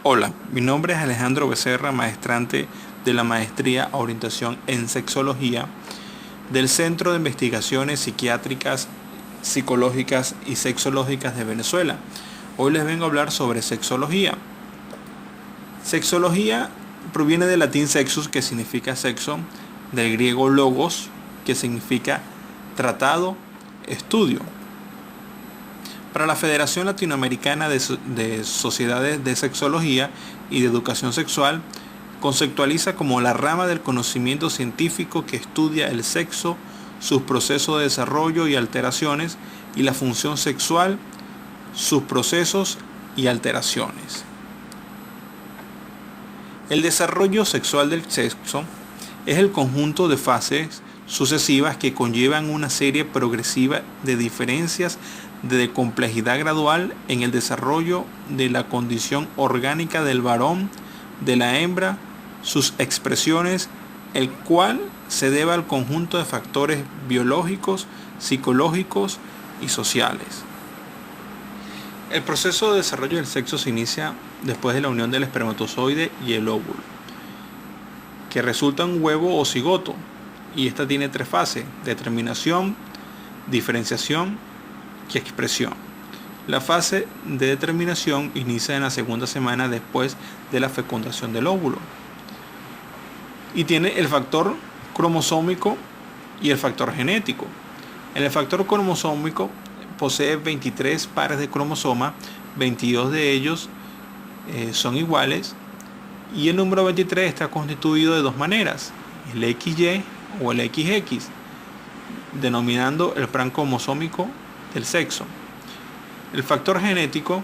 Hola, mi nombre es Alejandro Becerra, maestrante de la Maestría Orientación en Sexología del Centro de Investigaciones Psiquiátricas, Psicológicas y Sexológicas de Venezuela. Hoy les vengo a hablar sobre sexología. Sexología proviene del latín sexus, que significa sexo, del griego logos, que significa tratado, estudio. Para la Federación Latinoamericana de Sociedades de Sexología y de Educación Sexual, conceptualiza como la rama del conocimiento científico que estudia el sexo, sus procesos de desarrollo y alteraciones, y la función sexual, sus procesos y alteraciones. El desarrollo sexual del sexo es el conjunto de fases sucesivas que conllevan una serie progresiva de diferencias de complejidad gradual en el desarrollo de la condición orgánica del varón, de la hembra, sus expresiones, el cual se debe al conjunto de factores biológicos, psicológicos y sociales. El proceso de desarrollo del sexo se inicia después de la unión del espermatozoide y el óvulo, que resulta un huevo o cigoto, y esta tiene tres fases: determinación, diferenciación y expresión. La fase de determinación inicia en la segunda semana después de la fecundación del óvulo y tiene el factor cromosómico y el factor genético. En el factor cromosómico posee 23 pares de cromosomas, 22 de ellos son iguales, y el número 23 está constituido de dos maneras: el XY o el XX, denominando el plan cromosómico del sexo. El factor genético,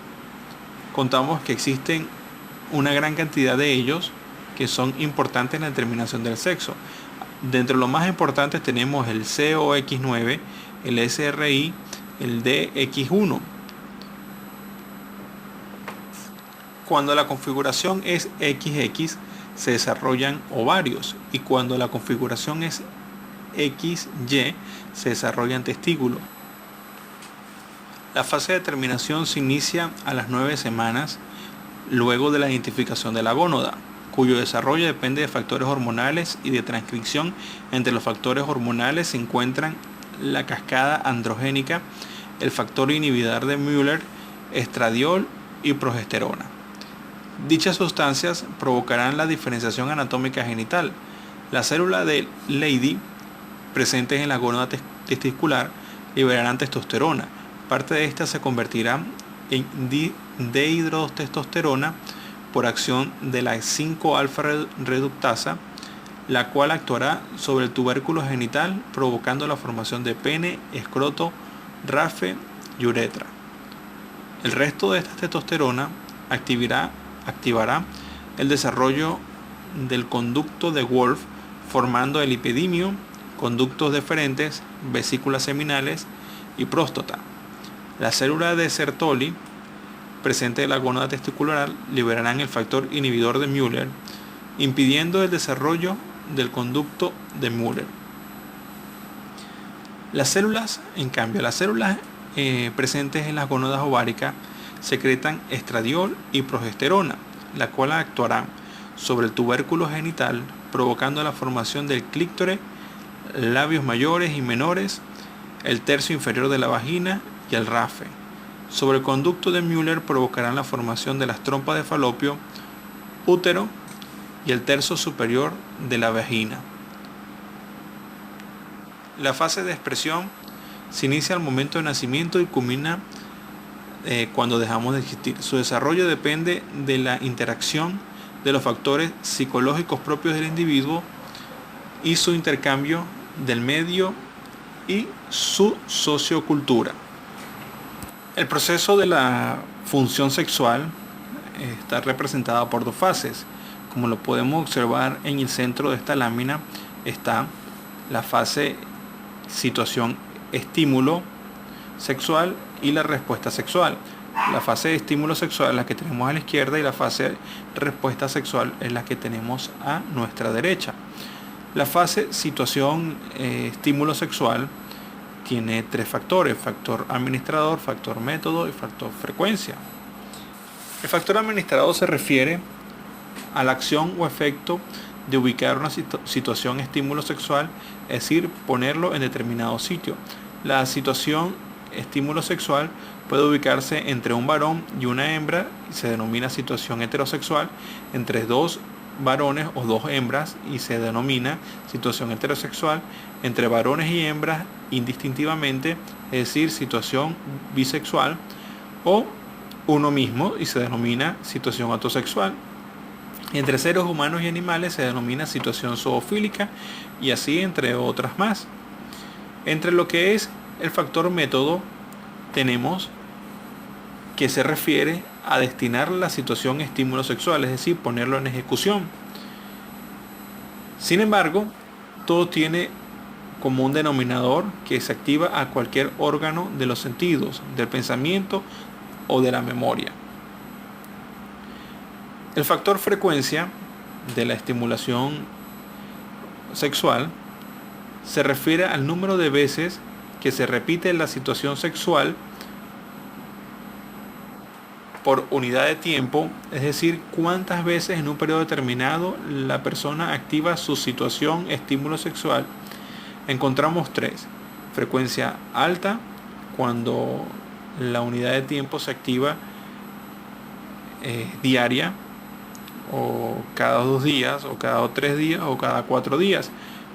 contamos que existen una gran cantidad de ellos que son importantes en la determinación del sexo. Dentro de los más importantes tenemos el COX9, el SRI, el DX1. Cuando la configuración es XX, se desarrollan ovarios, y cuando la configuración es XY, se desarrollan testículos. La fase de determinación se inicia a las 9 semanas luego de la identificación de la gónada, cuyo desarrollo depende de factores hormonales y de transcripción. Entre los factores hormonales se encuentran la cascada androgénica, el factor inhibidor de Müller, estradiol y progesterona. Dichas sustancias provocarán la diferenciación anatómica genital. Las células de Leydig presentes en la gónada testicular liberarán testosterona. Parte de esta se convertirá en dihidrotestosterona por acción de la 5-alfa reductasa, la cual actuará sobre el tubérculo genital, provocando la formación de pene, escroto, rafe y uretra. El resto de esta testosterona activará el desarrollo del conducto de Wolff, formando el epidimio, conductos deferentes, vesículas seminales y próstata. Las células de Sertoli presentes en la gónada testicular liberarán el factor inhibidor de Müller, impidiendo el desarrollo del conducto de Müller. Las células presentes en las gónadas ováricas secretan estradiol y progesterona, la cual actuará sobre el tubérculo genital, provocando la formación del clítoris, labios mayores y menores, el tercio inferior de la vagina y el rafe. Sobre el conducto de Müller provocarán la formación de las trompas de falopio, útero y el tercio superior de la vagina. La fase de expresión se inicia al momento de nacimiento y culmina cuando dejamos de existir. Su desarrollo depende de la interacción de los factores psicológicos propios del individuo y su intercambio del medio y su sociocultura. El proceso de la función sexual está representado por dos fases. Como lo podemos observar en el centro de esta lámina está la fase situación estímulo sexual y la respuesta sexual. La fase de estímulo sexual es la que tenemos a la izquierda y la fase de respuesta sexual es la que tenemos a nuestra derecha. La fase situación estímulo sexual tiene tres factores: factor administrador, factor método y factor frecuencia. El factor administrado se refiere a la acción o efecto de ubicar una situación estímulo sexual, es decir, ponerlo en determinado sitio. La situación estímulo sexual puede ubicarse entre un varón y una hembra y se denomina situación heterosexual, entre dos varones o dos hembras y se denomina situación heterosexual, entre varones y hembras indistintivamente, es decir, situación bisexual, o uno mismo y se denomina situación autosexual. Entre seres humanos y animales se denomina situación zoofílica y así entre otras más. Entre lo que es el factor método tenemos que se refiere a destinar la situación estímulo sexual, es decir, ponerlo en ejecución. Sin embargo, todo tiene como un denominador que se activa a cualquier órgano de los sentidos, del pensamiento o de la memoria. El factor frecuencia de la estimulación sexual se refiere al número de veces que se repite la situación sexual por unidad de tiempo, es decir, cuántas veces en un periodo determinado la persona activa su situación estímulo sexual. Encontramos tres: frecuencia alta, cuando la unidad de tiempo se activa diaria, o cada 2 días, o cada 3 días, o cada 4 días.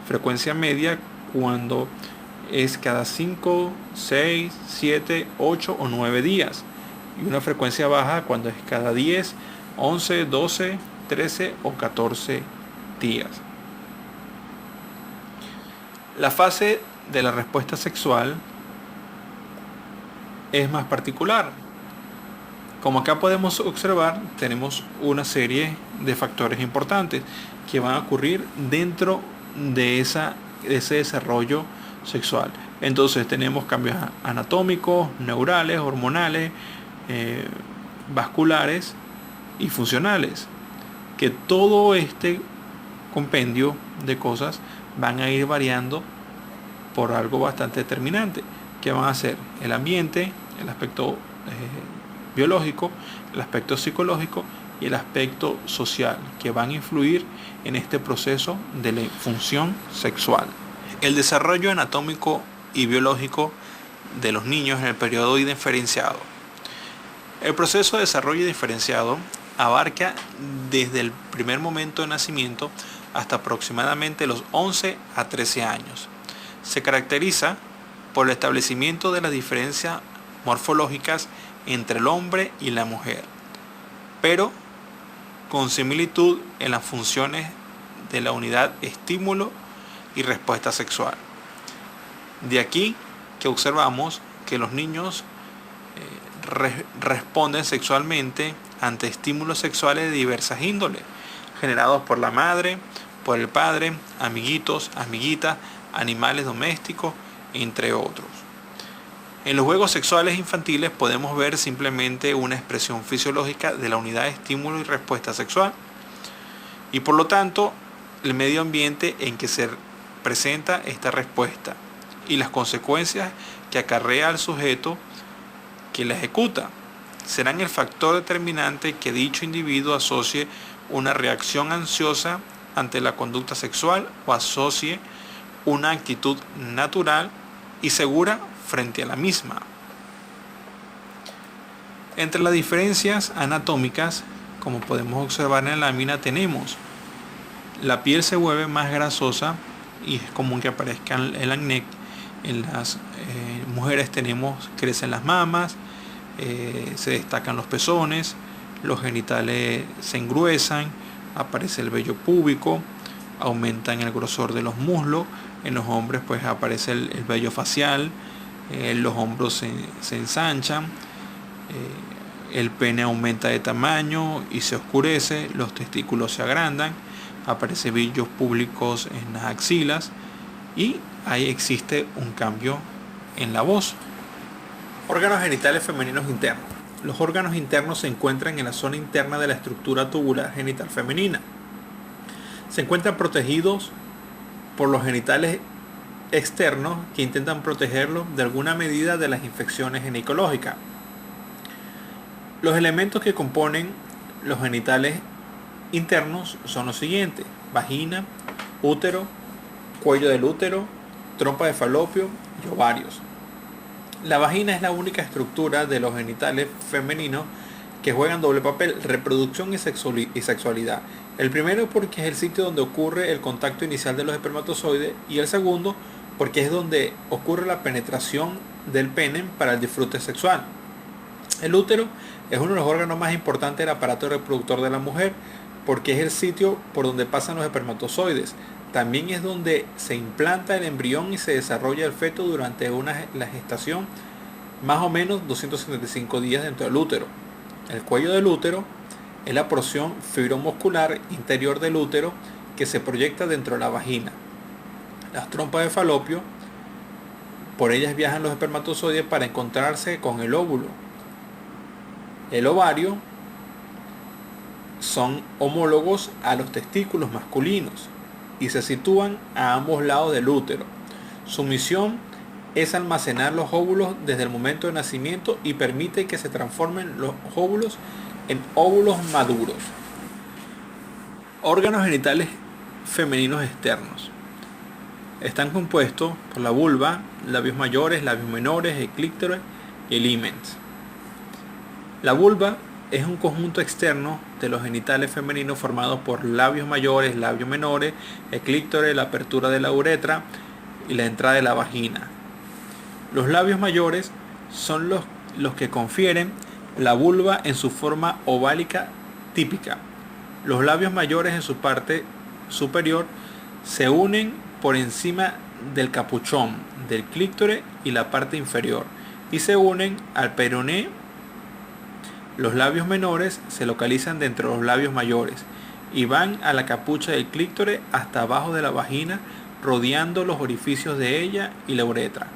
Frecuencia media, cuando es cada 5, 6, 7, 8 o 9 días. Y una frecuencia baja cuando es cada 10, 11, 12, 13 o 14 días. La fase de la respuesta sexual es más particular. Como acá podemos observar, tenemos una serie de factores importantes que van a ocurrir dentro de ese desarrollo sexual. Entonces tenemos cambios anatómicos, neurales, hormonales, vasculares y funcionales, que todo este compendio de cosas van a ir variando por algo bastante determinante, que van a ser el ambiente, el aspecto biológico, el aspecto psicológico y el aspecto social, que van a influir en este proceso de la función sexual. El desarrollo anatómico y biológico de los niños en el periodo diferenciado. El proceso de desarrollo diferenciado abarca desde el primer momento de nacimiento hasta aproximadamente los 11 a 13 años. Se caracteriza por el establecimiento de las diferencias morfológicas entre el hombre y la mujer, pero con similitud en las funciones de la unidad estímulo y respuesta sexual. De aquí que observamos que los niños responden sexualmente ante estímulos sexuales de diversas índoles, generados por la madre, por el padre, amiguitos, amiguitas, animales domésticos, entre otros. En los juegos sexuales infantiles podemos ver simplemente una expresión fisiológica de la unidad de estímulo y respuesta sexual, y por lo tanto el medio ambiente en que se presenta esta respuesta y las consecuencias que acarrea al sujeto que la ejecuta serán el factor determinante que dicho individuo asocie una reacción ansiosa ante la conducta sexual o asocie una actitud natural y segura frente a la misma. Entre las diferencias anatómicas, como podemos observar en la lámina, tenemos la piel se vuelve más grasosa y es común que aparezca el acné. En las mujeres crecen las mamas, se destacan los pezones, los genitales se engruesan, aparece el vello púbico, aumentan el grosor de los muslos. En los hombres pues aparece el vello facial, los hombros se ensanchan, el pene aumenta de tamaño y se oscurece, los testículos se agrandan, aparecen vellos públicos en las axilas y ahí existe un cambio en la voz. Órganos genitales femeninos internos. Los órganos internos se encuentran en la zona interna de la estructura tubular genital femenina. Se encuentran protegidos por los genitales externos que intentan protegerlos de alguna medida de las infecciones ginecológicas. Los elementos que componen los genitales internos son los siguientes: vagina, útero, cuello del útero, trompa de falopio y ovarios. La vagina es la única estructura de los genitales femeninos que juegan doble papel: reproducción y sexualidad. El primero porque es el sitio donde ocurre el contacto inicial de los espermatozoides, y el segundo porque es donde ocurre la penetración del pene para el disfrute sexual. El útero es uno de los órganos más importantes del aparato reproductor de la mujer porque es el sitio por donde pasan los espermatozoides. También es donde se implanta el embrión y se desarrolla el feto durante la gestación, más o menos 275 días dentro del útero. El cuello del útero es la porción fibromuscular interior del útero que se proyecta dentro de la vagina. Las trompas de falopio, por ellas viajan los espermatozoides para encontrarse con el óvulo. El ovario son homólogos a los testículos masculinos y se sitúan a ambos lados del útero. Su misión es almacenar los óvulos desde el momento de nacimiento y permite que se transformen los óvulos en óvulos maduros. Órganos genitales femeninos externos. Están compuestos por la vulva, labios mayores, labios menores, el clítoris y el himen. La vulva es un conjunto externo de los genitales femeninos formado por labios mayores, labios menores, el clítoris, la apertura de la uretra y la entrada de la vagina. Los labios mayores son los que confieren la vulva en su forma oválica típica. Los labios mayores en su parte superior se unen por encima del capuchón del clítoris y la parte inferior y se unen al peroné. Los labios menores se localizan dentro de los labios mayores y van a la capucha del clítoris hasta abajo de la vagina, rodeando los orificios de ella y la uretra.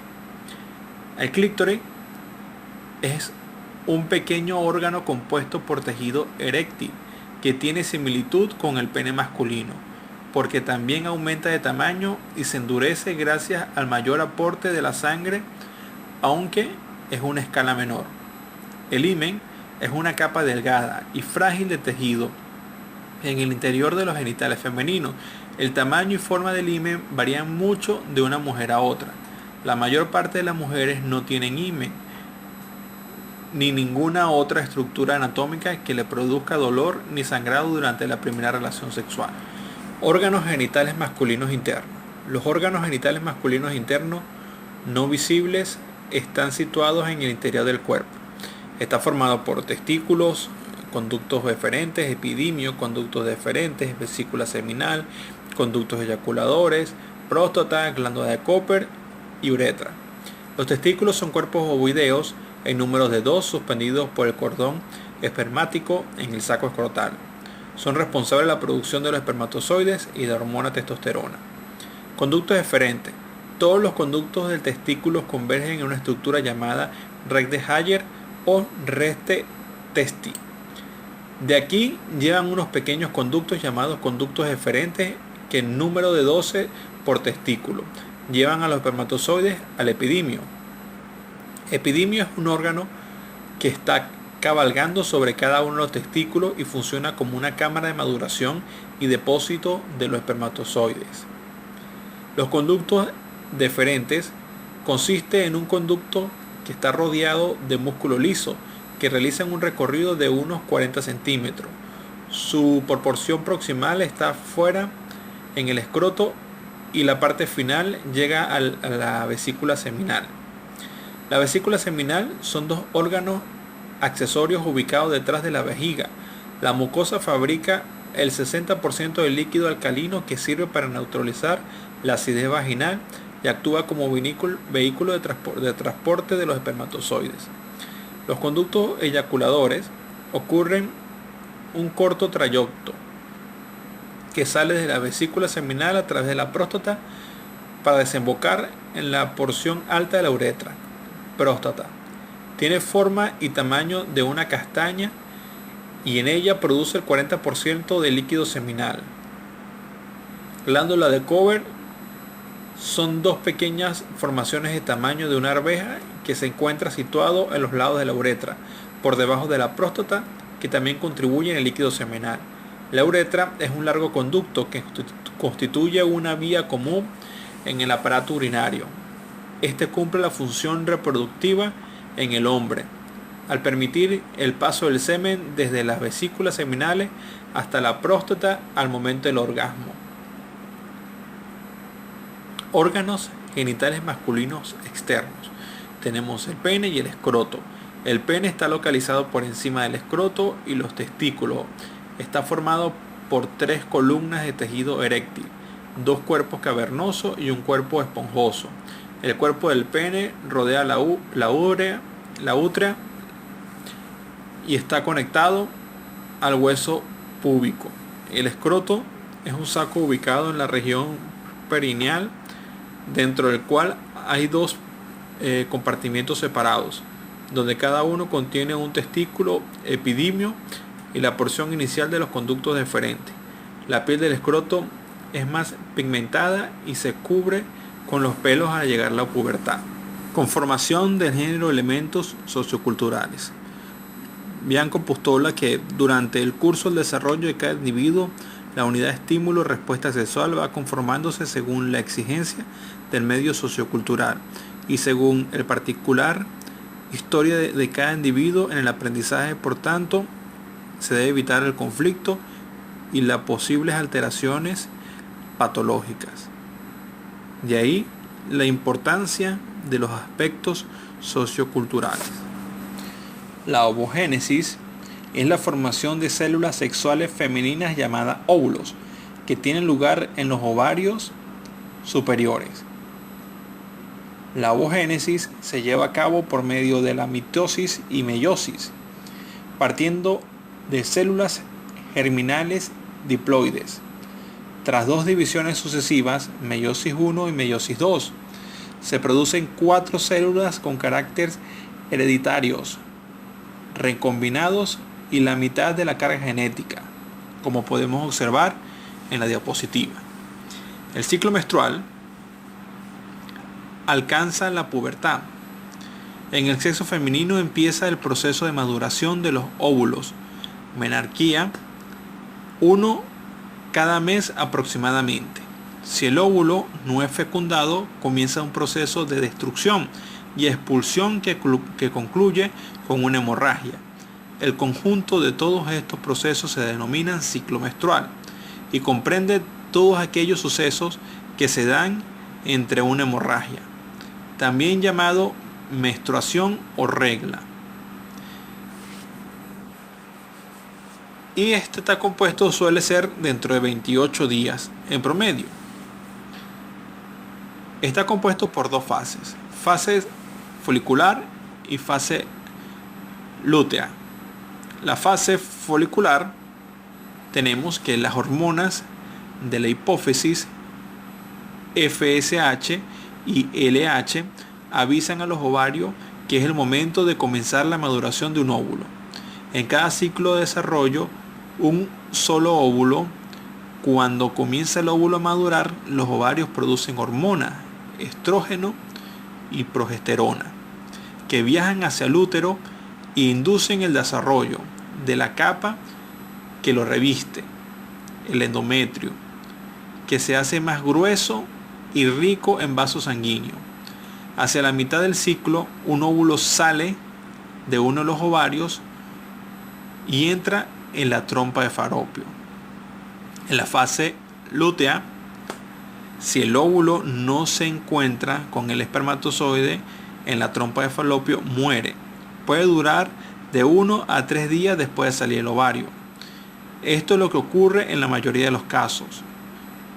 El clítoris es un pequeño órgano compuesto por tejido eréctil que tiene similitud con el pene masculino, porque también aumenta de tamaño y se endurece gracias al mayor aporte de la sangre, aunque es una escala menor. El himen es una capa delgada y frágil de tejido en el interior de los genitales femeninos. El tamaño y forma del himen varían mucho de una mujer a otra. La mayor parte de las mujeres no tienen himen ni ninguna otra estructura anatómica que le produzca dolor ni sangrado durante la primera relación sexual. Órganos genitales masculinos internos. Los órganos genitales masculinos internos no visibles están situados en el interior del cuerpo. Está formado por testículos, conductos deferentes, epidimio, conductos deferentes, vesícula seminal, conductos eyaculadores, próstata, glándula de Cooper y uretra. Los testículos son cuerpos ovoideos en números de 2 suspendidos por el cordón espermático en el saco escrotal. Son responsables de la producción de los espermatozoides y de la hormona testosterona. Conductos deferentes. Todos los conductos del testículo convergen en una estructura llamada red de Hayer o reste testi. De aquí llevan unos pequeños conductos llamados conductos deferentes que en número de 12 por testículo llevan a los espermatozoides al epidimio. Epidimio es un órgano que está cabalgando sobre cada uno de los testículos y funciona como una cámara de maduración y depósito de los espermatozoides. Los conductos deferentes consiste en un conducto que está rodeado de músculo liso que realizan un recorrido de unos 40 centímetros. Su proporción proximal está fuera en el escroto y la parte final llega a la vesícula seminal. La vesícula seminal son dos órganos accesorios ubicados detrás de la vejiga. La mucosa fabrica el 60% del líquido alcalino que sirve para neutralizar la acidez vaginal y actúa como vehículo de transporte de los espermatozoides. Los conductos eyaculadores ocurren un corto trayecto que sale de la vesícula seminal a través de la próstata para desembocar en la porción alta de la uretra. Próstata. Tiene forma y tamaño de una castaña y en ella produce el 40% del líquido seminal. Glándula de Cooper son dos pequeñas formaciones de tamaño de una arveja que se encuentra situado en los lados de la uretra. por debajo de la próstata, que también contribuye en el líquido seminal. La uretra es un largo conducto que constituye una vía común en el aparato urinario. Este cumple la función reproductiva en el hombre, al permitir el paso del semen desde las vesículas seminales hasta la próstata al momento del orgasmo. Órganos genitales masculinos externos. Tenemos el pene y el escroto. El pene está localizado por encima del escroto y los testículos. Está formado por 3 columnas de tejido eréctil, 2 cuerpos cavernosos y un cuerpo esponjoso. El cuerpo del pene rodea la úrea y está conectado al hueso púbico. El escroto es un saco ubicado en la región perineal, dentro del cual hay 2 compartimientos separados, donde cada uno contiene un testículo epidimio y la porción inicial de los conductos deferentes. La piel del escroto es más pigmentada y se cubre con los pelos al llegar a la pubertad. Conformación del género, elementos socioculturales. Bianco postula que durante el curso del desarrollo de cada individuo, la unidad estímulo-respuesta sexual va conformándose según la exigencia del medio sociocultural y según el particular historia de cada individuo en el aprendizaje. Por tanto, se debe evitar el conflicto y las posibles alteraciones patológicas. De ahí la importancia de los aspectos socioculturales. La ovogénesis es la formación de células sexuales femeninas llamadas óvulos, que tienen lugar en los ovarios superiores. La ovogénesis se lleva a cabo por medio de la mitosis y meiosis, partiendo de células germinales diploides. Tras 2 divisiones sucesivas, meiosis 1 y meiosis 2, se producen 4 células con caracteres hereditarios, recombinados y la mitad de la carga genética, como podemos observar en la diapositiva. El ciclo menstrual alcanza la pubertad. En el sexo femenino empieza el proceso de maduración de los óvulos, menarquía, 1 cada mes aproximadamente. Si el óvulo no es fecundado, comienza un proceso de destrucción y expulsión que concluye con una hemorragia. El conjunto de todos estos procesos se denomina ciclo menstrual y comprende todos aquellos sucesos que se dan entre una hemorragia, también llamado menstruación o regla. Y este está compuesto, suele ser dentro de 28 días en promedio. Está compuesto por 2 fases: fase folicular y fase lútea. La fase folicular tenemos que las hormonas de la hipófisis, FSH y LH, avisan a los ovarios que es el momento de comenzar la maduración de un óvulo. En cada ciclo de desarrollo, un solo óvulo. Cuando comienza el óvulo a madurar, los ovarios producen hormonas, estrógeno y progesterona, que viajan hacia el útero e inducen el desarrollo de la capa que lo reviste, el endometrio, que se hace más grueso y rico en vasos sanguíneos. Hacia la mitad del ciclo, un óvulo sale de uno de los ovarios y entra en la trompa de falopio. En la fase lútea, si el óvulo no se encuentra con el espermatozoide en la trompa de falopio, muere. Puede durar de 1 a 3 días después de salir el ovario. Esto es lo que ocurre en la mayoría de los casos,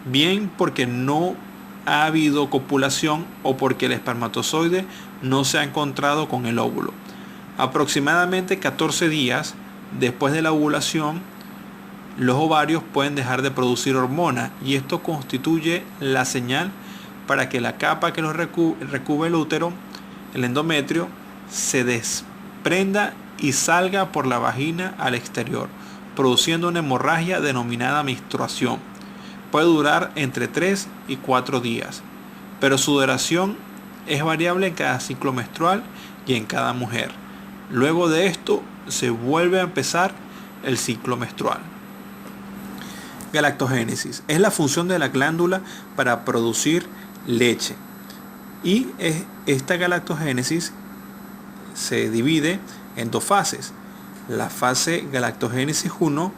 bien porque no ha habido copulación o porque el espermatozoide no se ha encontrado con el óvulo. Aproximadamente 14 días después de la ovulación, los ovarios pueden dejar de producir hormonas y esto constituye la señal para que la capa que los recubre el útero, el endometrio, se desprenda y salga por la vagina al exterior, produciendo una hemorragia denominada menstruación. Puede durar entre 3 y 4 días, pero su duración es variable en cada ciclo menstrual y en cada mujer. Luego de esto, se vuelve a empezar el ciclo menstrual. Galactogénesis es la función de la glándula para producir leche. Y esta galactogénesis se divide en dos fases. La fase galactogénesis 1,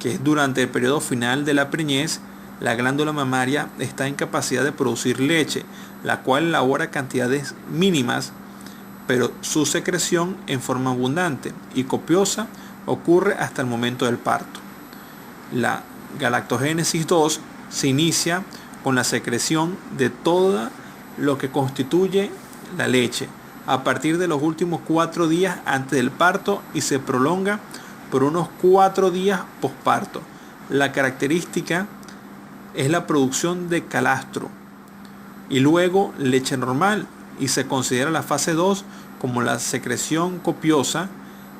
que es durante el periodo final de la preñez, la glándula mamaria está en capacidad de producir leche, la cual elabora cantidades mínimas, pero su secreción en forma abundante y copiosa ocurre hasta el momento del parto. La galactogénesis 2 se inicia con la secreción de todo lo que constituye la leche a partir de los últimos 4 días antes del parto y se prolonga por unos 4 días posparto. La característica es la producción de calastro y luego leche normal, y se considera la fase 2 como la secreción copiosa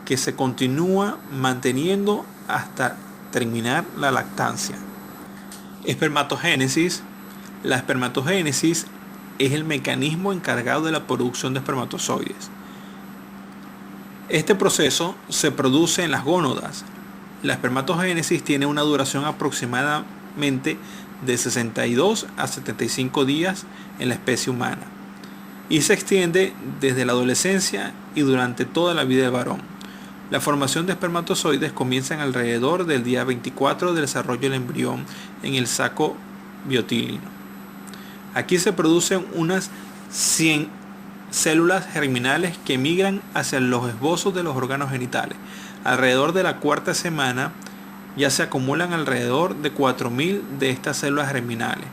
que se continúa manteniendo hasta terminar la lactancia. Espermatogénesis. La espermatogénesis es el mecanismo encargado de la producción de espermatozoides. Este proceso se produce en las gónadas. La espermatogénesis tiene una duración aproximadamente de 62 a 75 días en la especie humana y se extiende desde la adolescencia y durante toda la vida del varón. La formación de espermatozoides comienza alrededor del día 24 del desarrollo del embrión en el saco biotílico. Aquí se producen unas 100 células germinales que migran hacia los esbozos de los órganos genitales. Alrededor de la cuarta semana ya se acumulan alrededor de 4.000 de estas células germinales.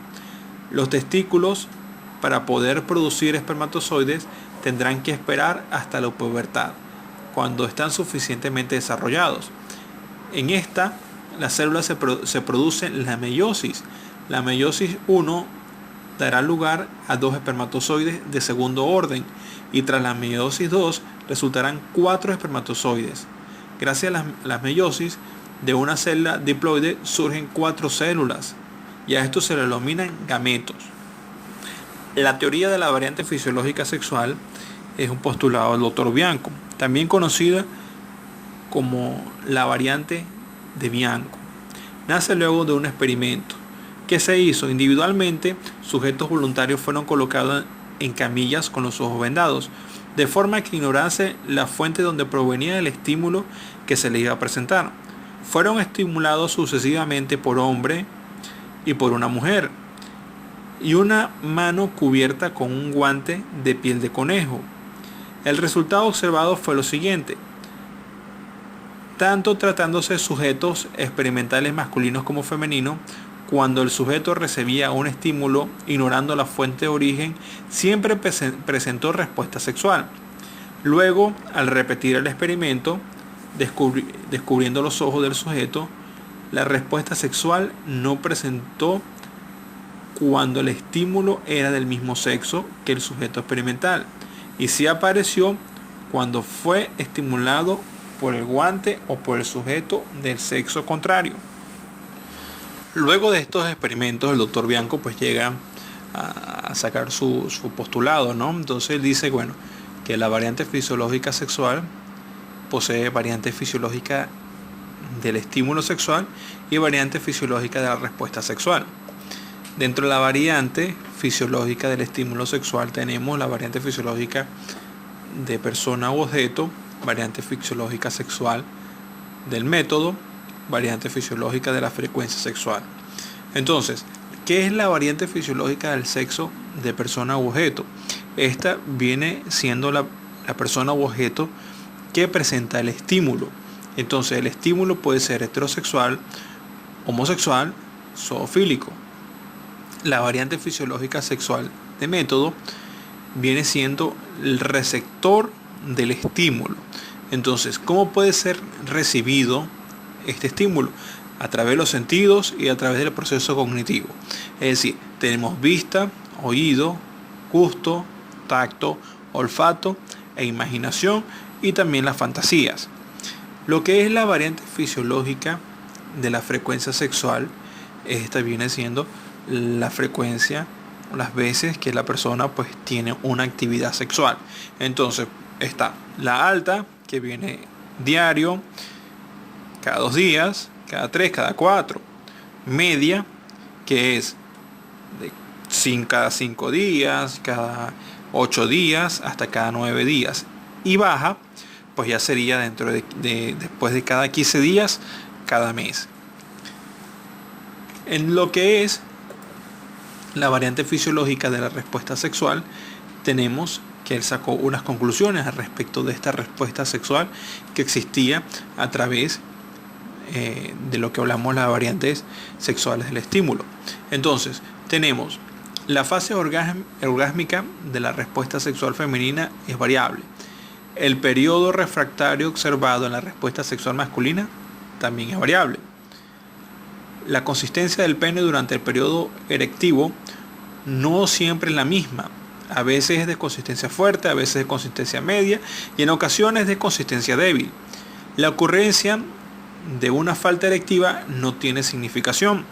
Los testículos, para poder producir espermatozoides, tendrán que esperar hasta la pubertad, cuando están suficientemente desarrollados. En esta, las células se producen la meiosis. La meiosis 1 dará lugar a 2 espermatozoides de segundo orden y tras la meiosis 2 resultarán 4 espermatozoides. Gracias a la meiosis de una célula diploide surgen 4 células y a esto se le denominan gametos. La teoría de la variante fisiológica sexual es un postulado del Dr. Bianco, también conocida como la variante de Bianco. Nace luego de un experimento que se hizo individualmente. Sujetos voluntarios fueron colocados en camillas con los ojos vendados, de forma que ignorase la fuente donde provenía el estímulo que se les iba a presentar. Fueron estimulados sucesivamente por hombre y por una mujer, y una mano cubierta con un guante de piel de conejo. El resultado observado fue lo siguiente: tanto tratándose de sujetos experimentales masculinos como femeninos, cuando el sujeto recibía un estímulo ignorando la fuente de origen, siempre presentó respuesta sexual. Luego, al repetir el experimento, descubriendo los ojos del sujeto, la respuesta sexual no presentó cuando el estímulo era del mismo sexo que el sujeto experimental, y sí apareció cuando fue estimulado por el guante o por el sujeto del sexo contrario. Luego de estos experimentos, el doctor Bianco pues llega a sacar su postulado, ¿no? Entonces él dice, bueno, que la variante fisiológica sexual posee variante fisiológica del estímulo sexual y variante fisiológica de la respuesta sexual. Dentro de la variante fisiológica del estímulo sexual tenemos la variante fisiológica de persona u objeto, variante fisiológica sexual del método, variante fisiológica de la frecuencia sexual. Entonces, ¿qué es la variante fisiológica del sexo de persona u objeto? Esta viene siendo la persona u objeto que presenta el estímulo. Entonces, el estímulo puede ser heterosexual, homosexual, zoofílico. La variante fisiológica sexual de método viene siendo el receptor del estímulo. Entonces, ¿cómo puede ser recibido este estímulo? A través de los sentidos y a través del proceso cognitivo. Es decir, tenemos vista, oído, gusto, tacto, olfato e imaginación, y también las fantasías. Lo que es la variante fisiológica de la frecuencia sexual, esta viene siendo la frecuencia, las veces que la persona pues tiene una actividad sexual. Entonces está la alta, que viene diario, cada 2 días, cada 3, cada 4. Media, que es cada 5 días, cada 8 días, hasta cada 9 días. Y baja, pues ya sería después de cada 15 días, cada mes. En lo que es la variante fisiológica de la respuesta sexual, tenemos que él sacó unas conclusiones al respecto de esta respuesta sexual que existía a través de lo que hablamos las variantes sexuales del estímulo. Entonces, tenemos la fase orgásmica de la respuesta sexual femenina es variable. El periodo refractario observado en la respuesta sexual masculina también es variable. La consistencia del pene durante el periodo erectivo no siempre es la misma. A veces es de consistencia fuerte, a veces de consistencia media y en ocasiones de consistencia débil. La ocurrencia de una falta erectiva no tiene significación.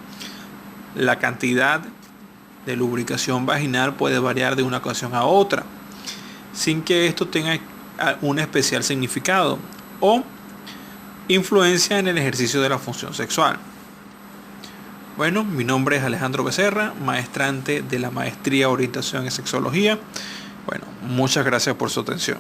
La cantidad de lubricación vaginal puede variar de una ocasión a otra, sin que esto tenga un especial significado o influencia en el ejercicio de la función sexual. Bueno, mi nombre es Alejandro Becerra, maestrante de la Maestría Orientación en Sexología. Bueno, muchas gracias por su atención.